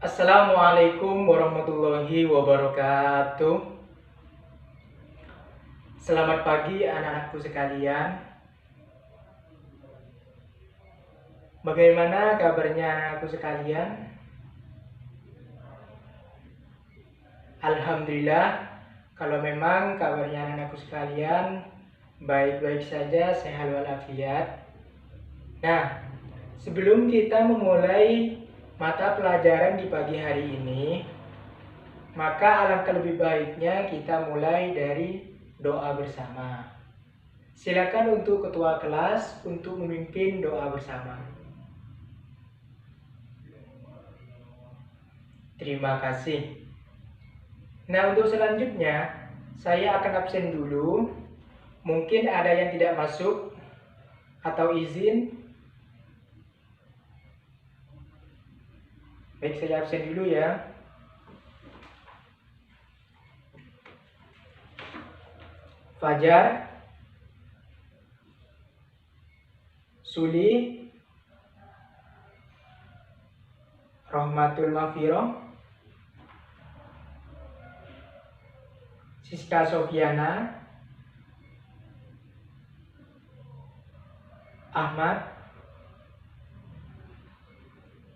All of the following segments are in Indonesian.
Assalamualaikum warahmatullahi wabarakatuh. Selamat pagi anak-anakku sekalian. Bagaimana kabarnya anak-anakku sekalian? Alhamdulillah, kalau memang kabarnya anak-anakku sekalian baik-baik saja, sehat walafiat. Nah, sebelum kita memulai mata pelajaran di pagi hari ini, maka alangkah lebih baiknya kita mulai dari doa bersama. Silakan untuk ketua kelas untuk memimpin doa bersama. Terima kasih. Nah, untuk selanjutnya saya akan absen dulu. Mungkin ada yang tidak masuk atau izin. Baik, saya absen dulu ya. Fajar, Suli, Rohmatul Mafiroh, Siska Sofiana, Ahmad,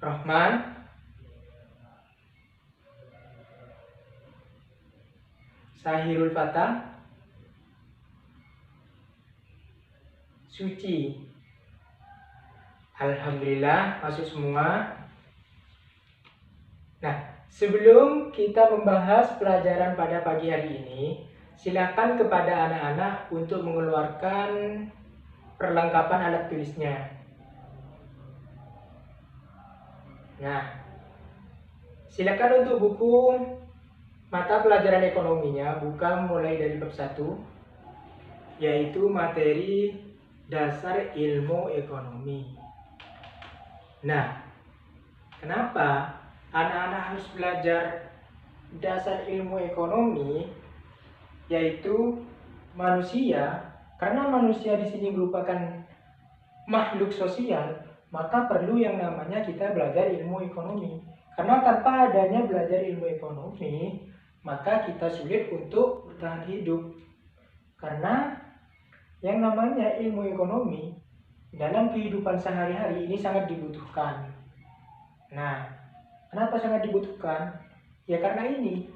Rohman, Sahirul Fatah, Suci. Alhamdulillah masuk semua. Nah, sebelum kita membahas pelajaran pada pagi hari ini, silakan kepada anak-anak untuk mengeluarkan perlengkapan alat tulisnya. Nah, silakan untuk buku mata pelajaran ekonominya, buka mulai dari bab 1, yaitu materi dasar ilmu ekonomi. Nah, kenapa anak-anak harus belajar dasar ilmu ekonomi, yaitu manusia? Karena manusia di sini merupakan makhluk sosial, maka perlu yang namanya kita belajar ilmu ekonomi. Karena tanpa adanya belajar ilmu ekonomi, maka kita sulit untuk bertahan hidup. Karena yang namanya ilmu ekonomi dalam kehidupan sehari-hari ini sangat dibutuhkan. Nah, kenapa sangat dibutuhkan? Ya karena ini,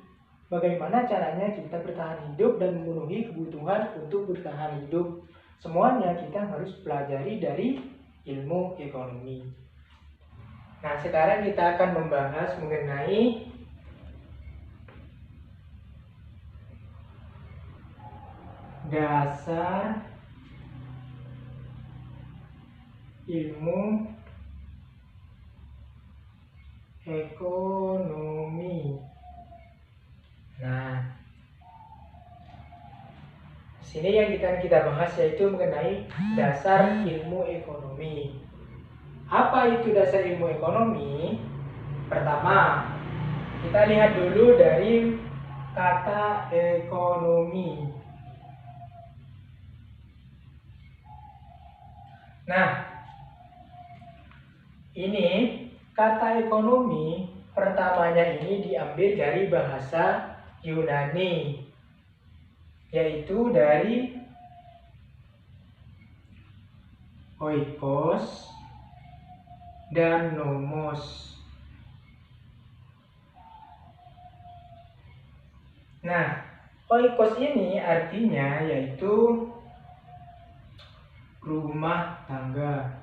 bagaimana caranya kita bertahan hidup dan memenuhi kebutuhan untuk bertahan hidup. Semuanya kita harus pelajari dari ilmu ekonomi. Nah, sekarang kita akan membahas mengenai dasar ilmu ekonomi. Nah, sini yang kita bahas yaitu mengenai dasar ilmu ekonomi. Apa itu dasar ilmu ekonomi? Pertama, kita lihat dulu dari kata ekonomi. Nah, ini kata ekonomi pertamanya ini diambil dari bahasa Yunani, yaitu dari oikos dan nomos. Nah, oikos ini artinya yaitu rumah tangga.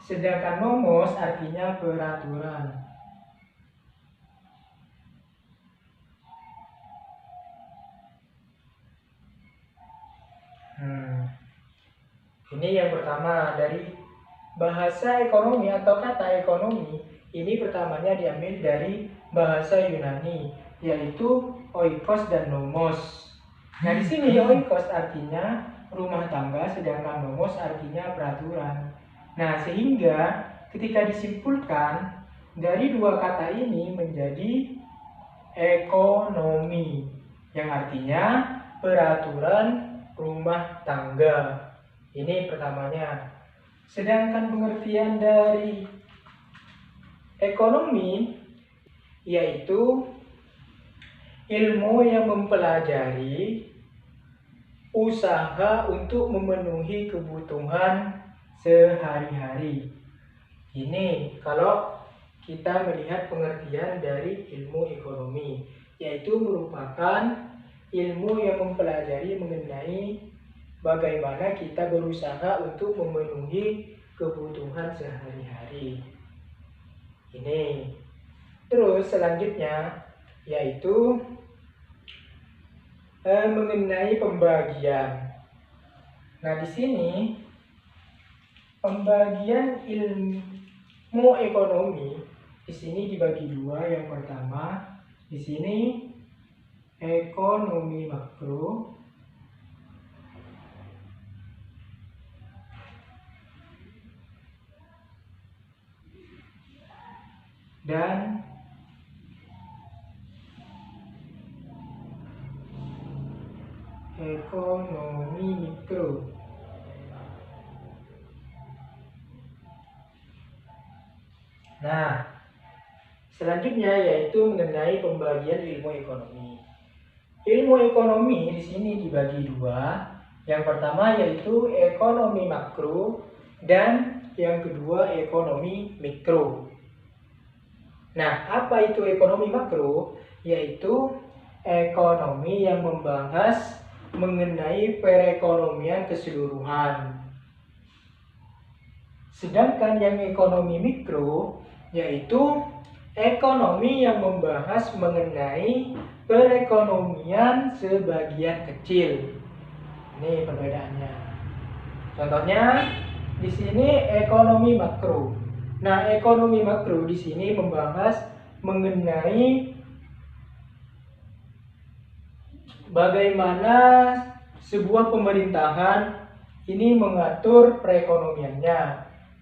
Sedangkan nomos artinya peraturan. Ini yang pertama dari bahasa ekonomi atau kata ekonomi. Ini pertamanya diambil dari bahasa Yunani, yaitu oikos dan nomos. Nah, di sini oikos artinya rumah tangga, sedangkan nomos artinya peraturan. Nah, sehingga ketika disimpulkan dari dua kata ini menjadi ekonomi, yang artinya peraturan rumah tangga. Ini pertamanya. Sedangkan pengertian dari ekonomi yaitu ilmu yang mempelajari usaha untuk memenuhi kebutuhan sehari-hari. Ini kalau kita melihat pengertian dari ilmu ekonomi, yaitu merupakan ilmu yang mempelajari mengenai bagaimana kita berusaha untuk memenuhi kebutuhan sehari-hari. Ini. Terus selanjutnya yaitu mengenai pembagian. Nah, di sini pembagian ilmu ekonomi di sini dibagi dua. Yang pertama, di sini ekonomi makro dan ekonomi mikro. Nah, selanjutnya yaitu mengenai pembagian ilmu ekonomi. Ilmu ekonomi di sini dibagi dua. Yang pertama yaitu ekonomi makro dan yang kedua ekonomi mikro. Nah, apa itu ekonomi makro? Yaitu ekonomi yang membahas mengenai perekonomian keseluruhan. Sedangkan yang ekonomi mikro yaitu ekonomi yang membahas mengenai perekonomian sebagian kecil. Ini perbedaannya. Contohnya di sini ekonomi makro. Nah, ekonomi makro di sini membahas mengenai bagaimana sebuah pemerintahan ini mengatur perekonomiannya,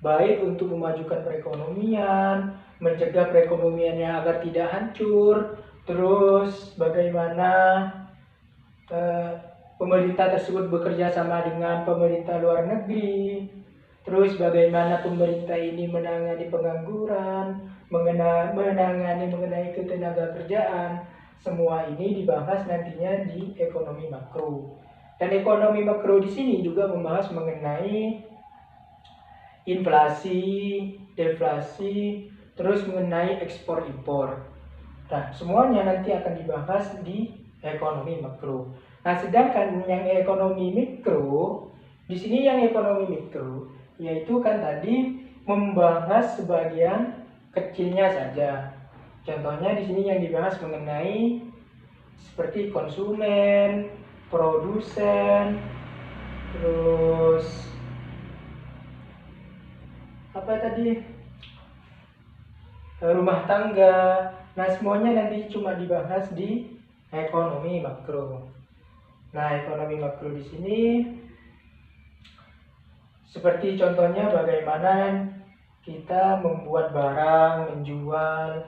baik untuk memajukan perekonomian, mencegah perekonomiannya agar tidak hancur, terus bagaimana pemerintah tersebut bekerja sama dengan pemerintah luar negeri, terus bagaimana pemerintah ini menangani pengangguran, menangani mengenai ketenaga kerjaan. Semua ini dibahas nantinya di ekonomi makro. Dan ekonomi makro di sini juga membahas mengenai inflasi, deflasi, terus mengenai ekspor impor. Nah, semuanya nanti akan dibahas di ekonomi makro. Nah, sedangkan yang ekonomi mikro, di sini yang ekonomi mikro yaitu kan tadi membahas sebagian kecilnya saja. Contohnya di sini yang dibahas mengenai seperti konsumen, produsen, terus apa tadi, rumah tangga. Nah, semuanya nanti cuma dibahas di ekonomi makro. Nah, ekonomi makro di sini seperti contohnya bagaimana kita membuat barang, menjual,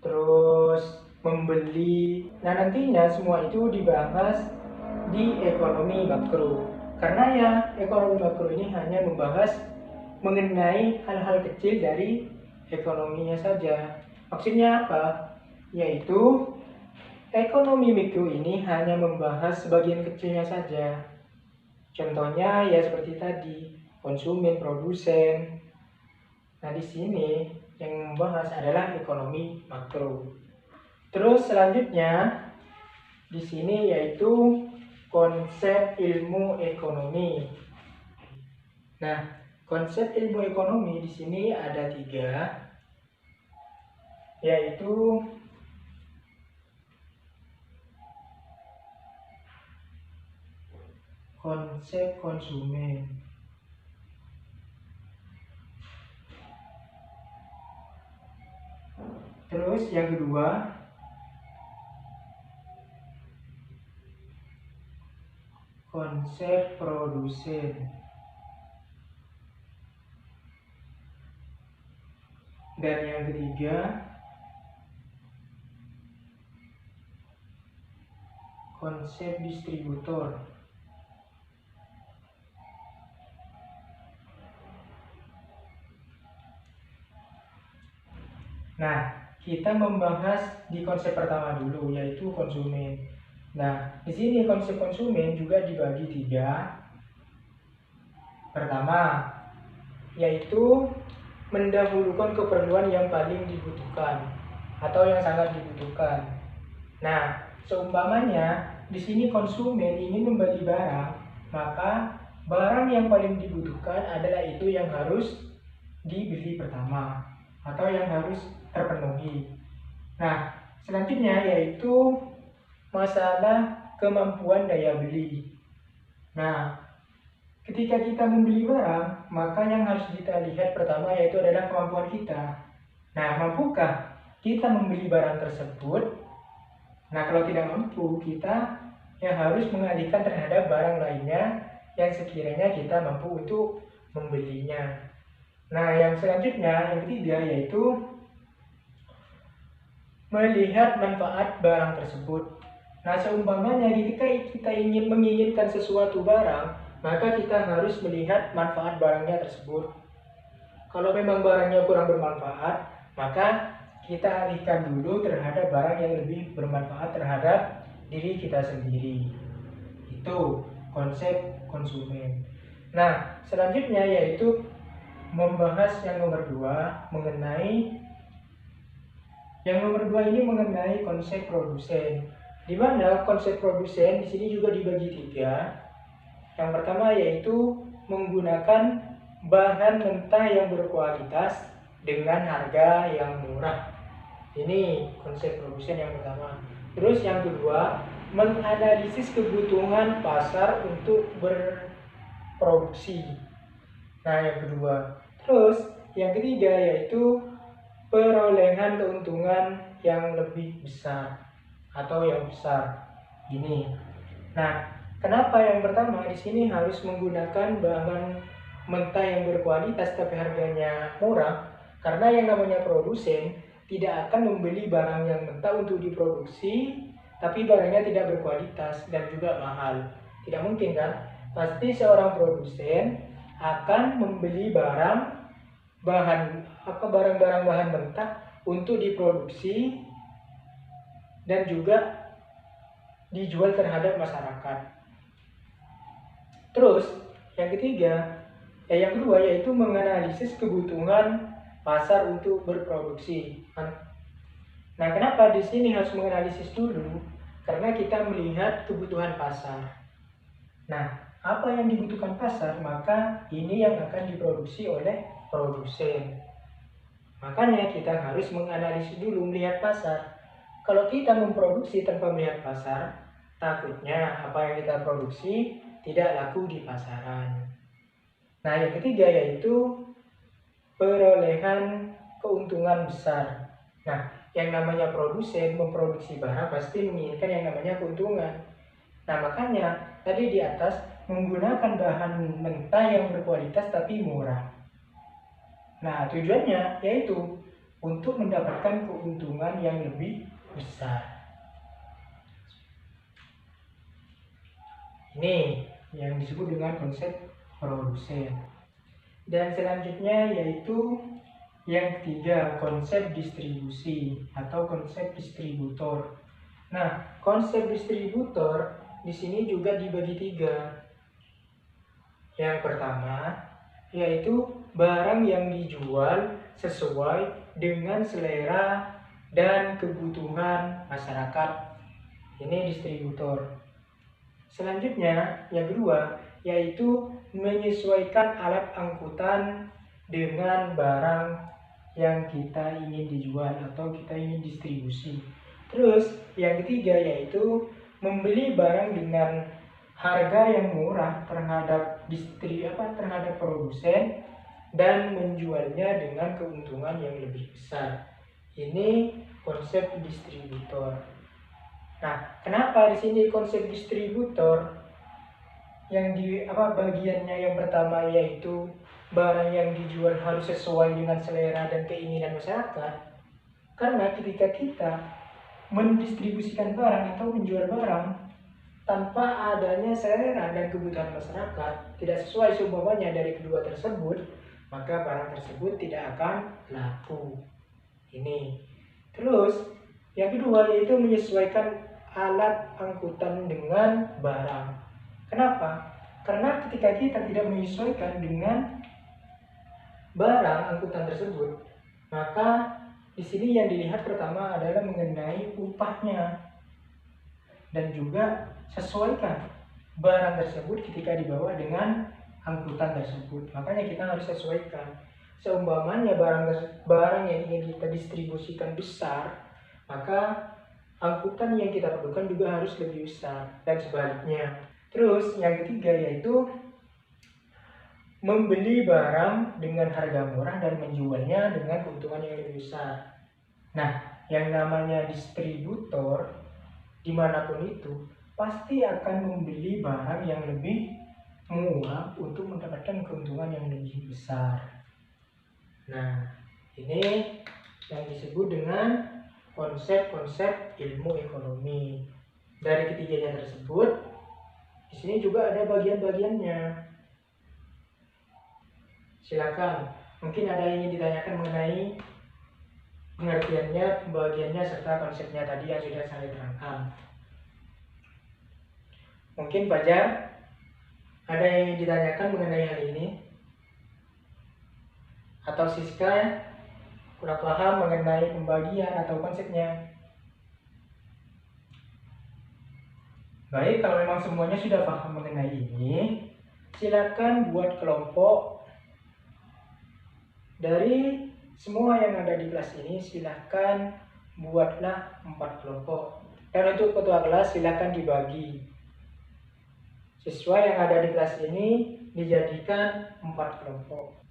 terus membeli. Nah, nantinya semua itu dibahas di ekonomi makro. Karena ya ekonomi makro ini hanya membahas mengenai hal-hal kecil dari ekonominya saja. Maksudnya apa? Yaitu ekonomi mikro ini hanya membahas sebagian kecilnya saja. Contohnya ya seperti tadi, konsumen, produsen. Nah, di sini yang membahas adalah ekonomi makro. Terus selanjutnya di sini yaitu konsep ilmu ekonomi. Nah, konsep ilmu ekonomi di sini ada 3, yaitu konsep konsumen, terus yang kedua konsep produsen, dan yang ketiga konsep distributor. Nah, kita membahas di konsep pertama dulu, yaitu konsumen. Nah, di sini konsep konsumen juga dibagi 3. Pertama, yaitu mendahulukan keperluan yang paling dibutuhkan atau yang sangat dibutuhkan. Nah, seumpamanya di sini konsumen ingin membeli barang, maka barang yang paling dibutuhkan adalah itu yang harus dibeli pertama atau yang harus terpenuhi. Nah, selanjutnya yaitu masalah kemampuan daya beli. Nah, ketika kita membeli barang, maka yang harus kita lihat pertama yaitu adalah kemampuan kita. Nah, mampukah kita membeli barang tersebut? Nah, kalau tidak mampu, kita yang harus mengalihkan terhadap barang lainnya yang sekiranya kita mampu untuk membelinya. Nah, yang selanjutnya, yang ketiga, yaitu melihat manfaat barang tersebut. Nah, seumpamanya ketika kita menginginkan sesuatu barang, maka kita harus melihat manfaat barangnya tersebut. Kalau memang barangnya kurang bermanfaat, maka kita alihkan dulu terhadap barang yang lebih bermanfaat terhadap diri kita sendiri. Itu konsep konsumen. Nah, selanjutnya yaitu membahas yang nomor 2 ini mengenai konsep produsen. Di mana konsep produsen di sini juga dibagi 3. Yang pertama yaitu menggunakan bahan mentah yang berkualitas dengan harga yang murah. Ini konsep produsen yang pertama. Terus yang kedua, menganalisis kebutuhan pasar untuk berproduksi. Nah, yang kedua. Terus yang ketiga yaitu perolehan keuntungan yang lebih besar atau yang besar. Ini. Nah, kenapa yang pertama di sini harus menggunakan bahan mentah yang berkualitas tapi harganya murah? Karena yang namanya produsen tidak akan membeli barang yang mentah untuk diproduksi tapi barangnya tidak berkualitas dan juga mahal. Tidak mungkin kan? Pasti seorang produsen akan membeli barang-barang bahan mentah untuk diproduksi dan juga dijual terhadap masyarakat. Terus yang kedua yaitu menganalisis kebutuhan pasar untuk berproduksi. Nah, kenapa di sini harus menganalisis dulu? Karena kita melihat kebutuhan pasar. Nah, apa yang dibutuhkan pasar, maka ini yang akan diproduksi oleh produsen. Makanya kita harus menganalisis dulu, melihat pasar. Kalau kita memproduksi tanpa melihat pasar, takutnya apa yang kita produksi tidak laku di pasaran. Nah, yang ketiga yaitu perolehan keuntungan besar. Nah, yang namanya produsen memproduksi barang pasti menginginkan yang namanya keuntungan. Nah, makanya tadi di atas menggunakan bahan mentah yang berkualitas tapi murah. Nah, tujuannya yaitu untuk mendapatkan keuntungan yang lebih besar. Ini yang disebut dengan konsep produsen. Dan selanjutnya yaitu yang ketiga, konsep distribusi atau konsep distributor. Nah, konsep distributor di sini juga dibagi 3. Yang pertama yaitu barang yang dijual sesuai dengan selera dan kebutuhan masyarakat. Ini distributor. Selanjutnya, yang kedua yaitu menyesuaikan alat angkutan dengan barang yang kita ingin dijual atau kita ingin distribusi. Terus yang ketiga yaitu membeli barang dengan harga yang murah terhadap terhadap produsen dan menjualnya dengan keuntungan yang lebih besar. Ini konsep distributor. Nah, kenapa di sini konsep distributor yang bagiannya yang pertama yaitu barang yang dijual harus sesuai dengan selera dan keinginan masyarakat? Karena ketika kita mendistribusikan barang atau menjual barang tanpa adanya selera dan kebutuhan masyarakat, tidak sesuai seumpamanya dari kedua tersebut, maka barang tersebut tidak akan laku. Ini. Terus yang kedua yaitu menyesuaikan alat angkutan dengan barang. Kenapa? Karena ketika kita tidak menyesuaikan dengan barang angkutan tersebut, maka di sini yang dilihat pertama adalah mengenai upahnya dan juga sesuaikan barang tersebut ketika dibawa dengan angkutan tersebut. Makanya kita harus sesuaikan. Seumpamanya barang yang ingin kita distribusikan besar, maka angkutan yang kita perlukan juga harus lebih besar dan sebaliknya. Terus yang ketiga yaitu membeli barang dengan harga murah dan menjualnya dengan keuntungan yang lebih besar. Nah, yang namanya distributor dimanapun itu pasti akan membeli barang yang lebih murah untuk mendapatkan keuntungan yang lebih besar. Nah, ini yang disebut dengan konsep-konsep ilmu ekonomi. Dari ketiganya tersebut, di sini juga ada bagian-bagiannya. Silakan, mungkin ada yang ingin ditanyakan mengenai pengertiannya, pembagiannya, serta konsepnya tadi yang sudah saya terangkan. Mungkin Fajar, ada yang ingin ditanyakan mengenai hal ini? Atau Siska kurang paham mengenai pembagian atau konsepnya? Baik, kalau memang semuanya sudah paham mengenai ini, silakan buat kelompok. Dari semua yang ada di kelas ini, silakan buatlah 4 kelompok. Dan untuk ketua kelas silakan dibagi. Siswa yang ada di kelas ini dijadikan 4 kelompok.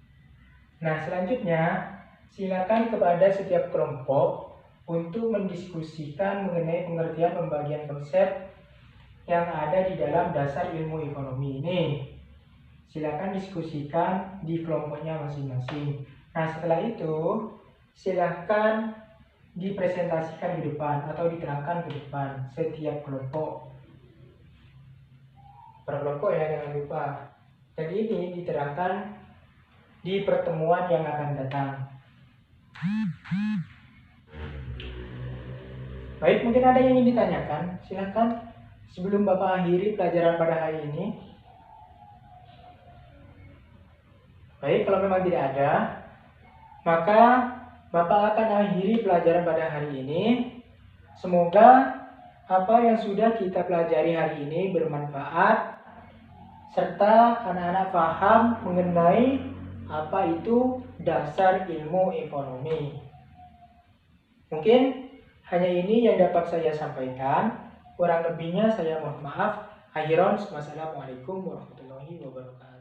Nah, selanjutnya silakan kepada setiap kelompok untuk mendiskusikan mengenai pengertian pembagian konsep yang ada di dalam dasar ilmu ekonomi ini. Silakan diskusikan di kelompoknya masing-masing. Nah, setelah itu silakan dipresentasikan di depan atau diterangkan ke depan setiap kelompok. Per kelompok ya, jangan lupa. Jadi ini diterangkan di pertemuan yang akan datang. Baik, mungkin ada yang ingin ditanyakan. Silakan sebelum Bapak akhiri pelajaran pada hari ini. Baik, kalau memang tidak ada, maka Bapak akan akhiri pelajaran pada hari ini. Semoga apa yang sudah kita pelajari hari ini bermanfaat, serta anak-anak paham mengenai apa itu dasar ilmu ekonomi. Mungkin hanya ini yang dapat saya sampaikan. Kurang lebihnya saya mohon maaf. Akhiron, wassalamualaikum warahmatullahi wabarakatuh.